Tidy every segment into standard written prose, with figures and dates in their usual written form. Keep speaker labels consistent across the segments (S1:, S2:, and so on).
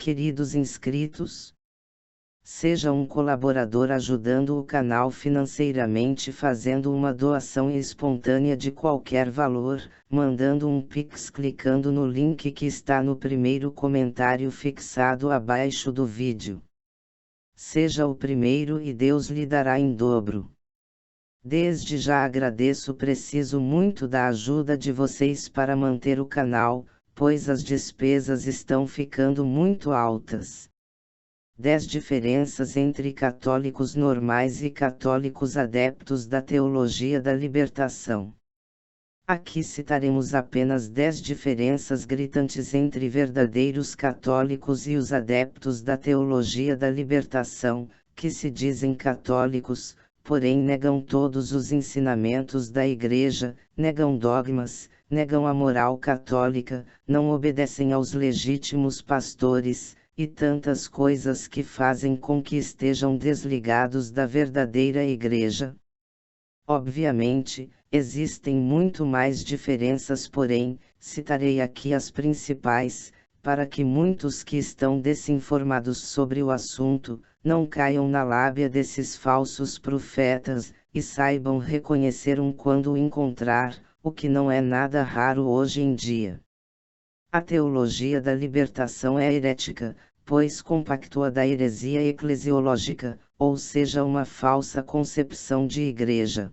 S1: Queridos inscritos, seja um colaborador ajudando o canal financeiramente fazendo uma doação espontânea de qualquer valor, mandando um Pix clicando no link que está no primeiro comentário fixado abaixo do vídeo. Seja o primeiro e Deus lhe dará em dobro. Desde já agradeço, preciso muito da ajuda de vocês para manter o canal, pois as despesas estão ficando muito altas. 10 diferenças entre católicos normais e católicos adeptos da teologia da libertação. Aqui citaremos apenas 10 diferenças gritantes entre verdadeiros católicos e os adeptos da teologia da libertação, que se dizem católicos, porém negam todos os ensinamentos da Igreja, negam dogmas, negam a moral católica, não obedecem aos legítimos pastores, e tantas coisas que fazem com que estejam desligados da verdadeira Igreja. Obviamente, existem muito mais diferenças, porém, citarei aqui as principais, para que muitos que estão desinformados sobre o assunto, não caiam na lábia desses falsos profetas, e saibam reconhecer quando o encontrar, o que não é nada raro hoje em dia. A teologia da libertação é herética, pois compactua da heresia eclesiológica, ou seja, uma falsa concepção de igreja.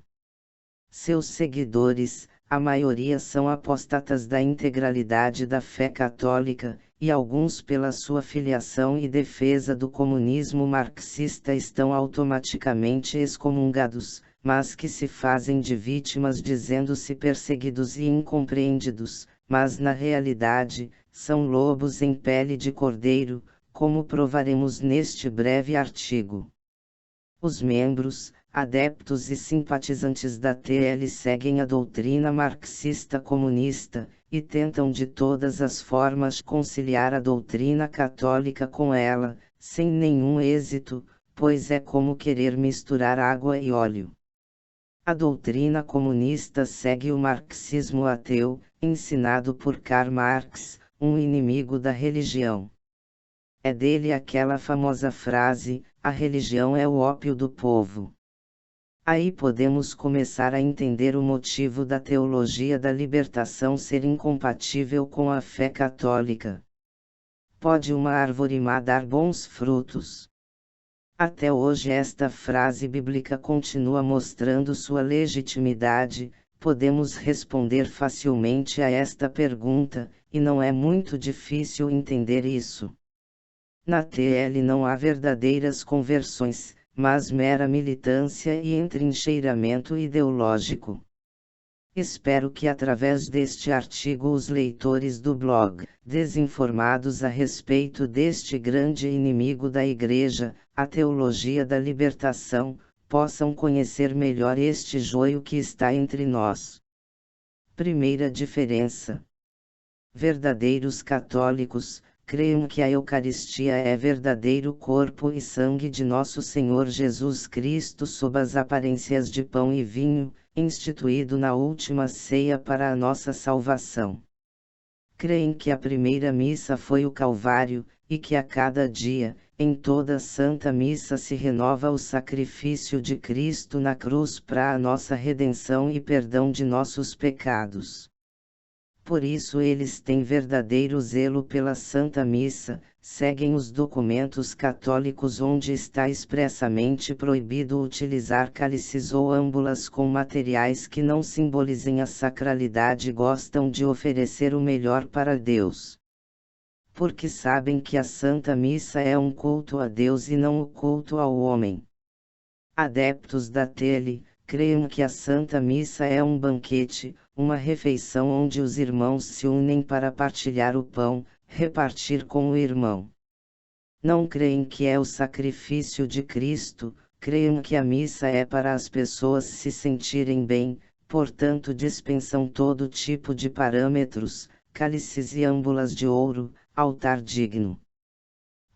S1: Seus seguidores, a maioria são apóstatas da integralidade da fé católica, e alguns pela sua filiação e defesa do comunismo marxista estão automaticamente excomungados, mas que se fazem de vítimas dizendo-se perseguidos e incompreendidos, mas na realidade, são lobos em pele de cordeiro, como provaremos neste breve artigo. Os membros, adeptos e simpatizantes da TL seguem a doutrina marxista-comunista, e tentam de todas as formas conciliar a doutrina católica com ela, sem nenhum êxito, pois é como querer misturar água e óleo. A doutrina comunista segue o marxismo ateu, ensinado por Karl Marx, um inimigo da religião. É dele aquela famosa frase: a religião é o ópio do povo. Aí podemos começar a entender o motivo da teologia da libertação ser incompatível com a fé católica. Pode uma árvore má dar bons frutos? Até hoje esta frase bíblica continua mostrando sua legitimidade. Podemos responder facilmente a esta pergunta, e não é muito difícil entender isso. Na TL não há verdadeiras conversões, mas mera militância e entrincheiramento ideológico. Espero que através deste artigo os leitores do blog, desinformados a respeito deste grande inimigo da Igreja, a teologia da libertação, possam conhecer melhor este joio que está entre nós. Primeira diferença. Verdadeiros católicos creem que a Eucaristia é verdadeiro corpo e sangue de nosso Senhor Jesus Cristo sob as aparências de pão e vinho, instituído na última ceia para a nossa salvação. Creem que a primeira missa foi o Calvário, e que a cada dia, em toda a Santa Missa se renova o sacrifício de Cristo na cruz para a nossa redenção e perdão de nossos pecados. Por isso eles têm verdadeiro zelo pela Santa Missa, seguem os documentos católicos onde está expressamente proibido utilizar cálices ou âmbulas com materiais que não simbolizem a sacralidade e gostam de oferecer o melhor para Deus. Porque sabem que a Santa Missa é um culto a Deus e não o culto ao homem. Adeptos da TL, creem que a Santa Missa é um banquete, uma refeição onde os irmãos se unem para partilhar o pão, repartir com o irmão. Não creem que é o sacrifício de Cristo, creem que a missa é para as pessoas se sentirem bem, portanto dispensam todo tipo de parâmetros, cálices e âmbulas de ouro, altar digno.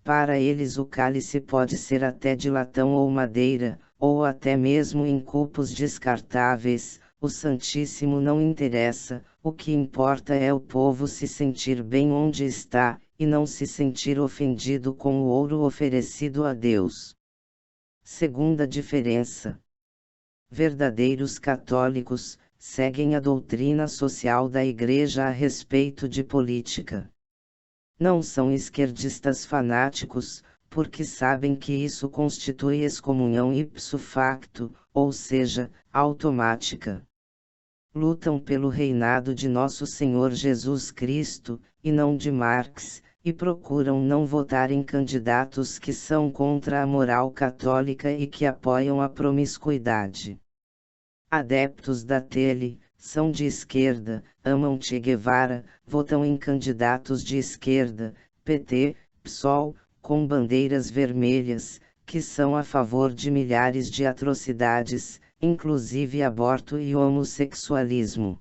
S1: Para eles o cálice pode ser até de latão ou madeira, ou até mesmo em copos descartáveis, o Santíssimo não interessa, o que importa é o povo se sentir bem onde está, e não se sentir ofendido com o ouro oferecido a Deus. Segunda diferença. Verdadeiros católicos seguem a doutrina social da Igreja a respeito de política. Não são esquerdistas fanáticos, porque sabem que isso constitui excomunhão ipso facto, ou seja, automática. Lutam pelo reinado de Nosso Senhor Jesus Cristo, e não de Marx, e procuram não votar em candidatos que são contra a moral católica e que apoiam a promiscuidade. Adeptos da tele, são de esquerda, amam Che Guevara, votam em candidatos de esquerda, PT, PSOL, com bandeiras vermelhas, que são a favor de milhares de atrocidades, inclusive aborto e homossexualismo.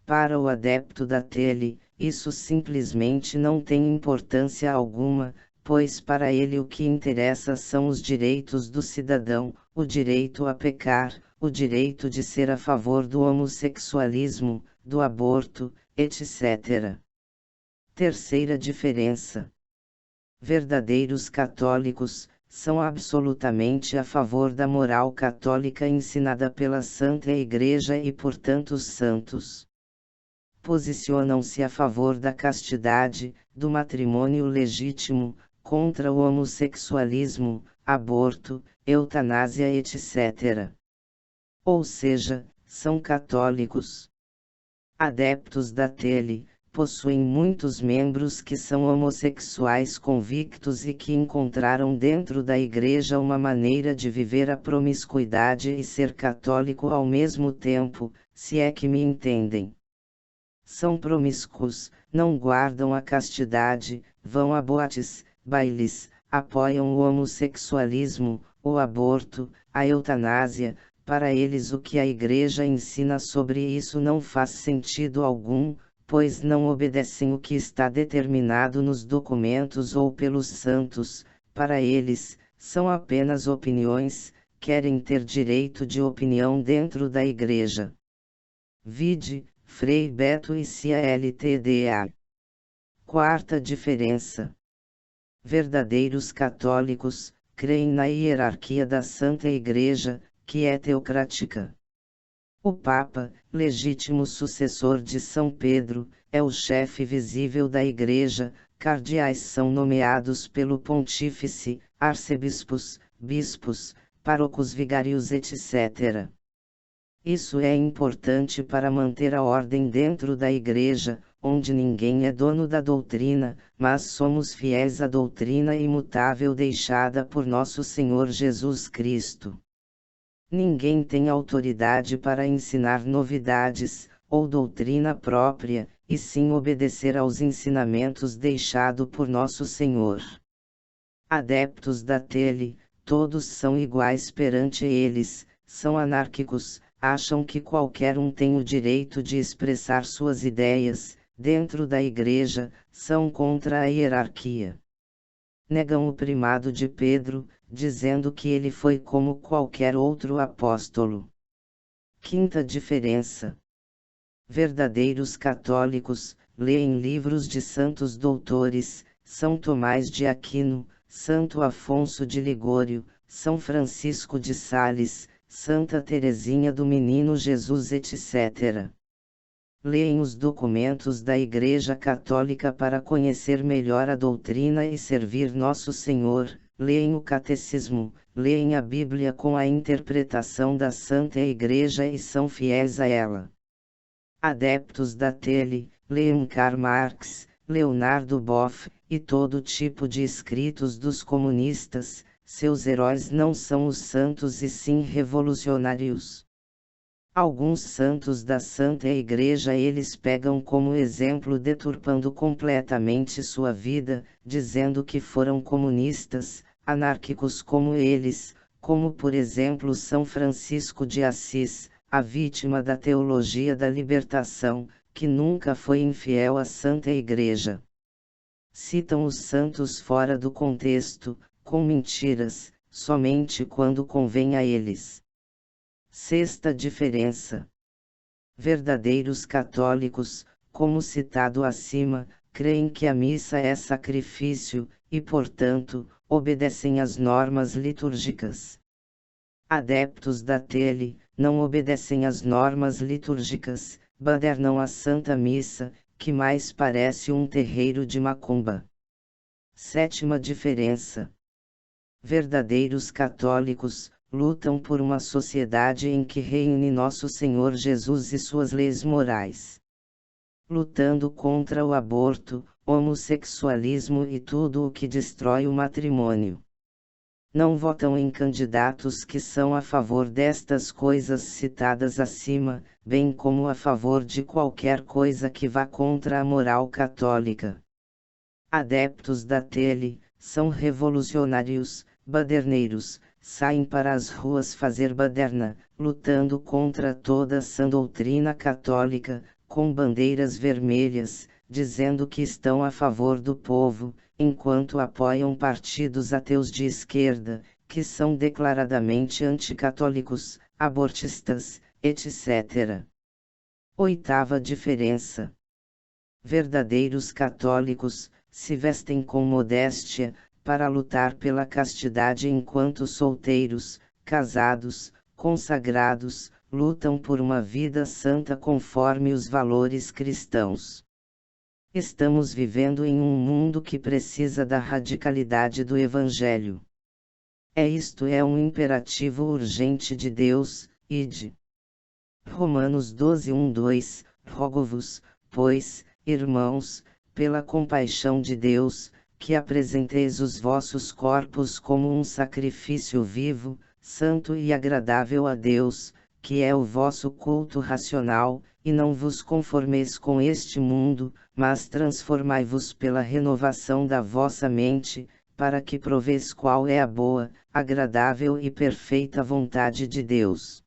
S1: Para o adepto da tele, isso simplesmente não tem importância alguma, pois para ele o que interessa são os direitos do cidadão, o direito a pecar, o direito de ser a favor do homossexualismo, do aborto, etc. Terceira diferença. Verdadeiros católicos são absolutamente a favor da moral católica ensinada pela Santa Igreja e por tantos santos. Posicionam-se a favor da castidade, do matrimônio legítimo, contra o homossexualismo, aborto, eutanásia, etc. Ou seja, são católicos. Adeptos da tele, possuem muitos membros que são homossexuais convictos e que encontraram dentro da Igreja uma maneira de viver a promiscuidade e ser católico ao mesmo tempo, se é que me entendem. São promíscuos, não guardam a castidade, vão a boates, bailes, apoiam o homossexualismo, o aborto, a eutanásia. Para eles o que a Igreja ensina sobre isso não faz sentido algum, pois não obedecem o que está determinado nos documentos ou pelos santos. Para eles, são apenas opiniões, querem ter direito de opinião dentro da Igreja. Vide, Frei Beto e Cia Ltda. Quarta diferença. Verdadeiros católicos creem na hierarquia da Santa Igreja, que é teocrática. O Papa, legítimo sucessor de São Pedro, é o chefe visível da Igreja, cardeais são nomeados pelo pontífice, arcebispos, bispos, párocos vigários, etc. Isso é importante para manter a ordem dentro da Igreja, onde ninguém é dono da doutrina, mas somos fiéis à doutrina imutável deixada por nosso Senhor Jesus Cristo. Ninguém tem autoridade para ensinar novidades, ou doutrina própria, e sim obedecer aos ensinamentos deixados por nosso Senhor. Adeptos da tele, todos são iguais perante eles, são anárquicos, acham que qualquer um tem o direito de expressar suas ideias, dentro da Igreja, são contra a hierarquia. Negam o primado de Pedro, dizendo que ele foi como qualquer outro apóstolo. Quinta diferença. Verdadeiros católicos leem livros de santos doutores, São Tomás de Aquino, Santo Afonso de Ligório, São Francisco de Sales, Santa Teresinha do Menino Jesus, etc. Leem os documentos da Igreja Católica para conhecer melhor a doutrina e servir Nosso Senhor, leem o Catecismo, leem a Bíblia com a interpretação da Santa Igreja e são fiéis a ela. Adeptos da tele, leem Karl Marx, Leonardo Boff, e todo tipo de escritos dos comunistas, seus heróis não são os santos e sim revolucionários. Alguns santos da Santa Igreja eles pegam como exemplo deturpando completamente sua vida, dizendo que foram comunistas, anárquicos como eles, como por exemplo São Francisco de Assis, a vítima da teologia da libertação, que nunca foi infiel à Santa Igreja. Citam os santos fora do contexto, com mentiras, somente quando convém a eles. Sexta diferença. Verdadeiros católicos, como citado acima, creem que a missa é sacrifício, e portanto, obedecem às normas litúrgicas. Adeptos da tele, não obedecem às normas litúrgicas, badernam a Santa Missa, que mais parece um terreiro de macumba. Sétima diferença. Verdadeiros católicos, lutam por uma sociedade em que reine Nosso Senhor Jesus e suas leis morais. Lutando contra o aborto, homossexualismo e tudo o que destrói o matrimônio. Não votam em candidatos que são a favor destas coisas citadas acima, bem como a favor de qualquer coisa que vá contra a moral católica. Adeptos da tele, são revolucionários, baderneiros, saem para as ruas fazer baderna, lutando contra toda a sã doutrina católica, com bandeiras vermelhas, dizendo que estão a favor do povo, enquanto apoiam partidos ateus de esquerda, que são declaradamente anticatólicos, abortistas, etc. Oitava diferença. Verdadeiros católicos, se vestem com modéstia, para lutar pela castidade enquanto solteiros, casados, consagrados, lutam por uma vida santa conforme os valores cristãos. Estamos vivendo em um mundo que precisa da radicalidade do Evangelho. Isto é um imperativo urgente de Deus, ide. Romanos 12:1-2, rogo-vos, pois, irmãos, pela compaixão de Deus, que apresenteis os vossos corpos como um sacrifício vivo, santo e agradável a Deus, que é o vosso culto racional, e não vos conformeis com este mundo, mas transformai-vos pela renovação da vossa mente, para que proveis qual é a boa, agradável e perfeita vontade de Deus.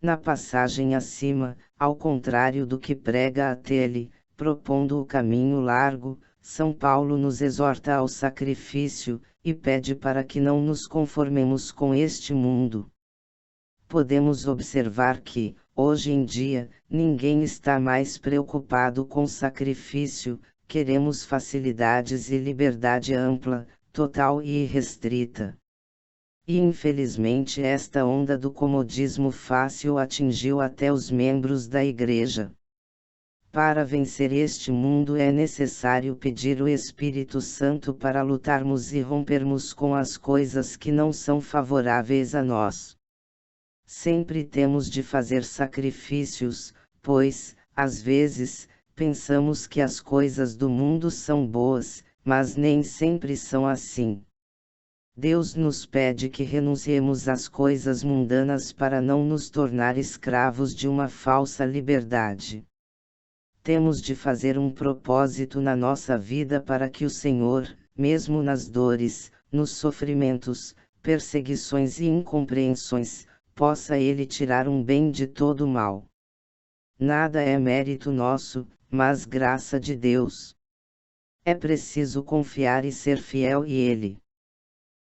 S1: Na passagem acima, ao contrário do que prega a tele, propondo o caminho largo, São Paulo nos exorta ao sacrifício, e pede para que não nos conformemos com este mundo. Podemos observar que, hoje em dia, ninguém está mais preocupado com sacrifício, queremos facilidades e liberdade ampla, total e irrestrita. E infelizmente esta onda do comodismo fácil atingiu até os membros da Igreja. Para vencer este mundo é necessário pedir o Espírito Santo para lutarmos e rompermos com as coisas que não são favoráveis a nós. Sempre temos de fazer sacrifícios, pois, às vezes, pensamos que as coisas do mundo são boas, mas nem sempre são assim. Deus nos pede que renunciemos às coisas mundanas para não nos tornar escravos de uma falsa liberdade. Temos de fazer um propósito na nossa vida para que o Senhor, mesmo nas dores, nos sofrimentos, perseguições e incompreensões, possa Ele tirar um bem de todo o mal. Nada é mérito nosso, mas graça de Deus. É preciso confiar e ser fiel e Ele.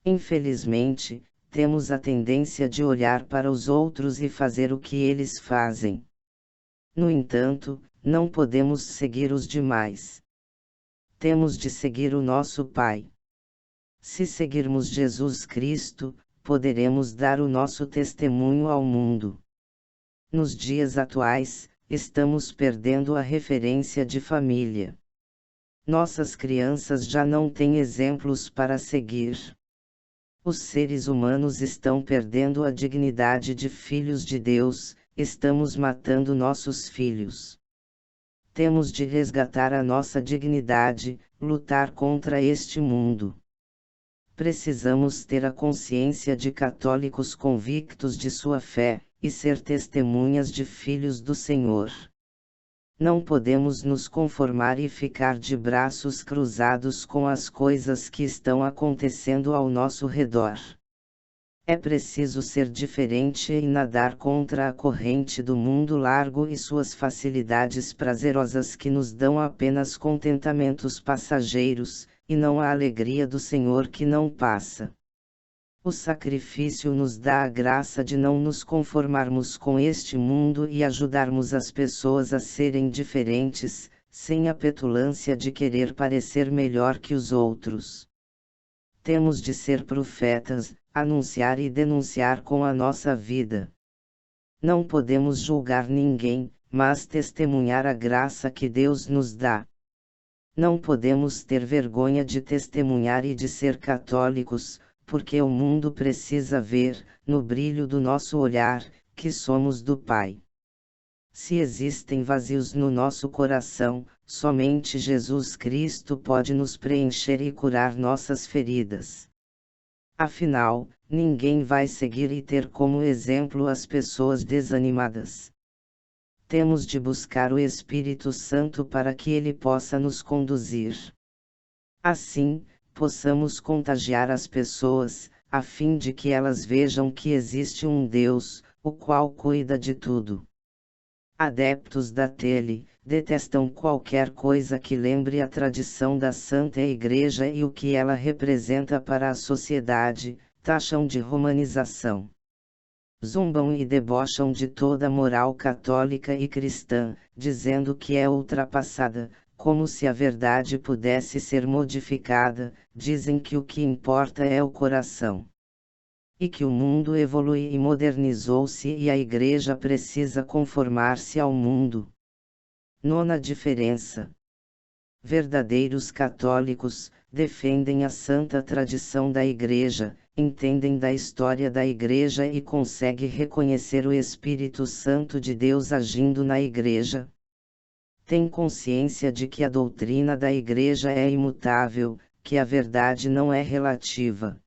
S1: Infelizmente, temos a tendência de olhar para os outros e fazer o que eles fazem. No entanto, não podemos seguir os demais. Temos de seguir o nosso Pai. Se seguirmos Jesus Cristo, poderemos dar o nosso testemunho ao mundo. Nos dias atuais, estamos perdendo a referência de família. Nossas crianças já não têm exemplos para seguir. Os seres humanos estão perdendo a dignidade de filhos de Deus, estamos matando nossos filhos. Temos de resgatar a nossa dignidade, lutar contra este mundo. Precisamos ter a consciência de católicos convictos de sua fé, e ser testemunhas de filhos do Senhor. Não podemos nos conformar e ficar de braços cruzados com as coisas que estão acontecendo ao nosso redor. É preciso ser diferente e nadar contra a corrente do mundo largo e suas facilidades prazerosas que nos dão apenas contentamentos passageiros, e não a alegria do Senhor que não passa. O sacrifício nos dá a graça de não nos conformarmos com este mundo e ajudarmos as pessoas a serem diferentes, sem a petulância de querer parecer melhor que os outros. Temos de ser profetas, anunciar e denunciar com a nossa vida. Não podemos julgar ninguém, mas testemunhar a graça que Deus nos dá. Não podemos ter vergonha de testemunhar e de ser católicos, porque o mundo precisa ver, no brilho do nosso olhar, que somos do Pai. Se existem vazios no nosso coração, somente Jesus Cristo pode nos preencher e curar nossas feridas. Afinal, ninguém vai seguir e ter como exemplo as pessoas desanimadas. Temos de buscar o Espírito Santo para que ele possa nos conduzir. Assim, possamos contagiar as pessoas, a fim de que elas vejam que existe um Deus, o qual cuida de tudo. Adeptos da tele, detestam qualquer coisa que lembre a tradição da Santa Igreja e o que ela representa para a sociedade, taxam de romanização. Zombam e debocham de toda a moral católica e cristã, dizendo que é ultrapassada, como se a verdade pudesse ser modificada. Dizem que o que importa é o coração. E que o mundo evolui e modernizou-se e a Igreja precisa conformar-se ao mundo. Nona diferença. Verdadeiros católicos, defendem a santa tradição da Igreja, entendem da história da Igreja e conseguem reconhecer o Espírito Santo de Deus agindo na Igreja. Têm consciência de que a doutrina da Igreja é imutável, que a verdade não é relativa.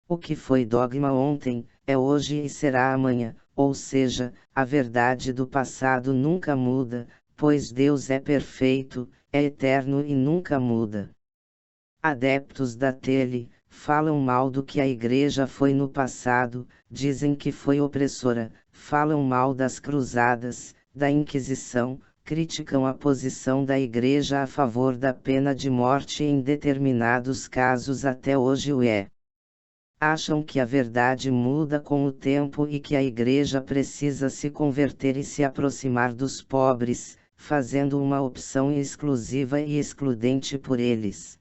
S1: O que foi dogma ontem, é hoje e será amanhã, ou seja, a verdade do passado nunca muda, pois Deus é perfeito, é eterno e nunca muda. Adeptos da tele, falam mal do que a Igreja foi no passado, dizem que foi opressora, falam mal das cruzadas, da Inquisição, criticam a posição da Igreja a favor da pena de morte e em determinados casos até hoje o é. Acham que a verdade muda com o tempo e que a Igreja precisa se converter e se aproximar dos pobres, fazendo uma opção exclusiva e excludente por eles.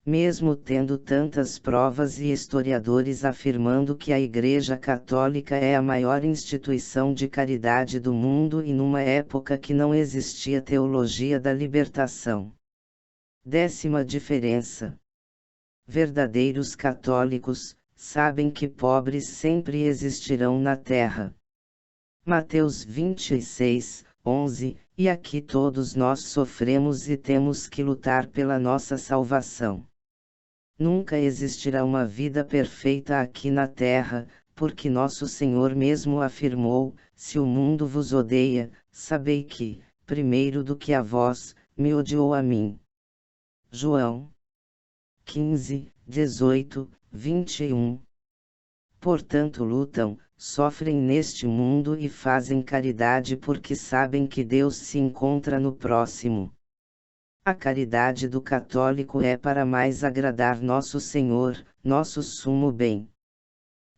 S1: Mesmo tendo tantas provas e historiadores afirmando que a Igreja Católica é a maior instituição de caridade do mundo e numa época que não existia teologia da libertação. 10ª diferença. Verdadeiros católicos, sabem que pobres sempre existirão na terra. Mateus 26, 11, e aqui todos nós sofremos e temos que lutar pela nossa salvação. Nunca existirá uma vida perfeita aqui na terra, porque nosso Senhor mesmo afirmou: se o mundo vos odeia, sabei que, primeiro do que a vós, me odiou a mim. João 15, 18, 21. Portanto lutam, sofrem neste mundo e fazem caridade porque sabem que Deus se encontra no próximo. A caridade do católico é para mais agradar nosso Senhor, nosso sumo bem.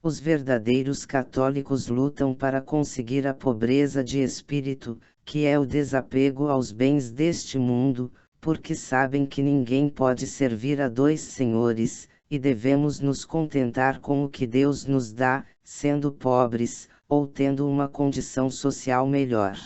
S1: Os verdadeiros católicos lutam para conseguir a pobreza de espírito, que é o desapego aos bens deste mundo, porque sabem que ninguém pode servir a dois senhores, e devemos nos contentar com o que Deus nos dá, sendo pobres, ou tendo uma condição social melhor.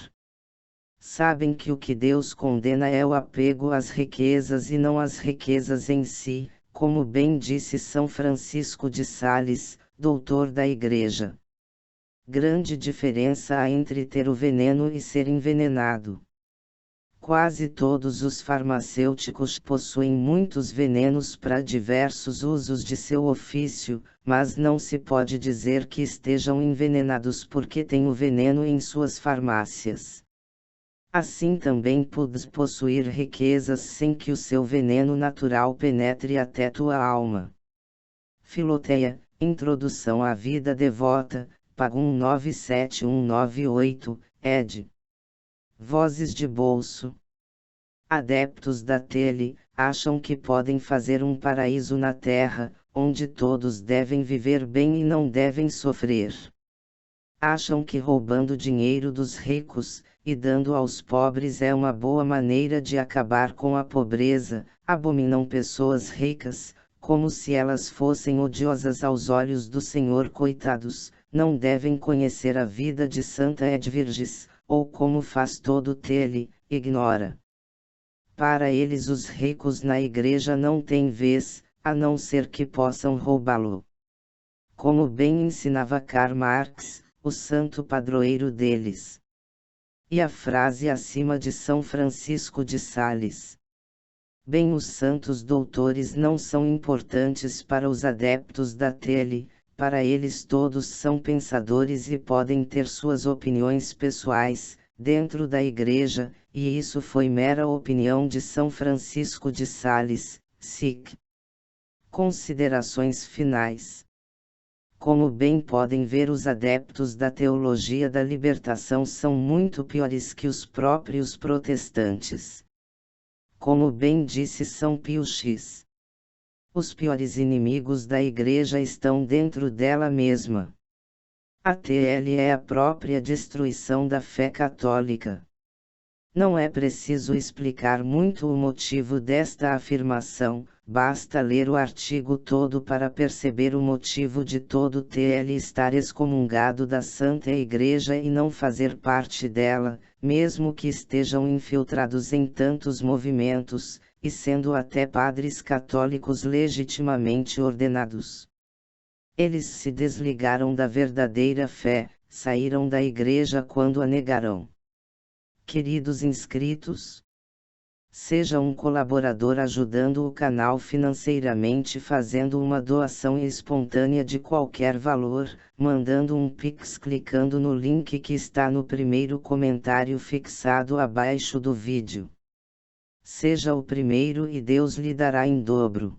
S1: Sabem que o que Deus condena é o apego às riquezas e não às riquezas em si, como bem disse São Francisco de Sales, doutor da Igreja. Grande diferença há entre ter o veneno e ser envenenado. Quase todos os farmacêuticos possuem muitos venenos para diversos usos de seu ofício, mas não se pode dizer que estejam envenenados porque têm o veneno em suas farmácias. Assim também podes possuir riquezas sem que o seu veneno natural penetre até tua alma. Filoteia, Introdução à Vida Devota, Pagum 97198, ed. Vozes de bolso. Adeptos da tele, acham que podem fazer um paraíso na terra, onde todos devem viver bem e não devem sofrer. Acham que roubando dinheiro dos ricos, e dando aos pobres é uma boa maneira de acabar com a pobreza. Abominam pessoas ricas, como se elas fossem odiosas aos olhos do Senhor. Coitados, não devem conhecer a vida de Santa Edvirges, ou como faz todo tele, ignora. Para eles os ricos na igreja não têm vez, a não ser que possam roubá-lo. Como bem ensinava Karl Marx, o santo padroeiro deles. E a frase acima de São Francisco de Sales. Bem, os santos doutores não são importantes para os adeptos da tele, para eles todos são pensadores e podem ter suas opiniões pessoais, dentro da igreja, e isso foi mera opinião de São Francisco de Sales, SIC. Considerações finais. Como bem podem ver, os adeptos da teologia da libertação são muito piores que os próprios protestantes. Como bem disse São Pio X. Os piores inimigos da igreja estão dentro dela mesma. A TL é a própria destruição da fé católica. Não é preciso explicar muito o motivo desta afirmação, basta ler o artigo todo para perceber o motivo de todo TL estar excomungado da Santa Igreja e não fazer parte dela, mesmo que estejam infiltrados em tantos movimentos, e sendo até padres católicos legitimamente ordenados. Eles se desligaram da verdadeira fé, saíram da igreja quando a negaram. Queridos inscritos, seja um colaborador ajudando o canal financeiramente fazendo uma doação espontânea de qualquer valor, mandando um Pix clicando no link que está no primeiro comentário fixado abaixo do vídeo. Seja o primeiro e Deus lhe dará em dobro.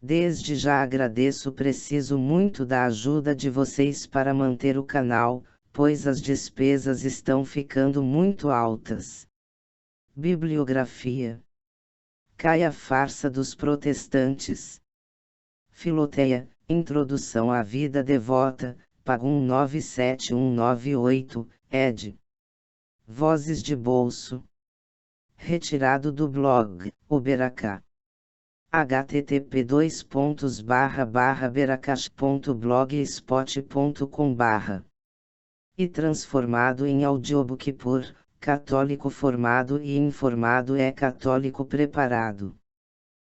S1: Desde já agradeço, preciso muito da ajuda de vocês para manter o canal, pois as despesas estão ficando muito altas. Bibliografia. Cai a farsa dos protestantes. Filoteia, Introdução à Vida Devota, Pagum 97198, ed. Vozes de Bolso. Retirado do blog, Uberacá. http://beracash.blogspot.com/ e transformado em audiobook por Católico Formado e Informado é Católico Preparado.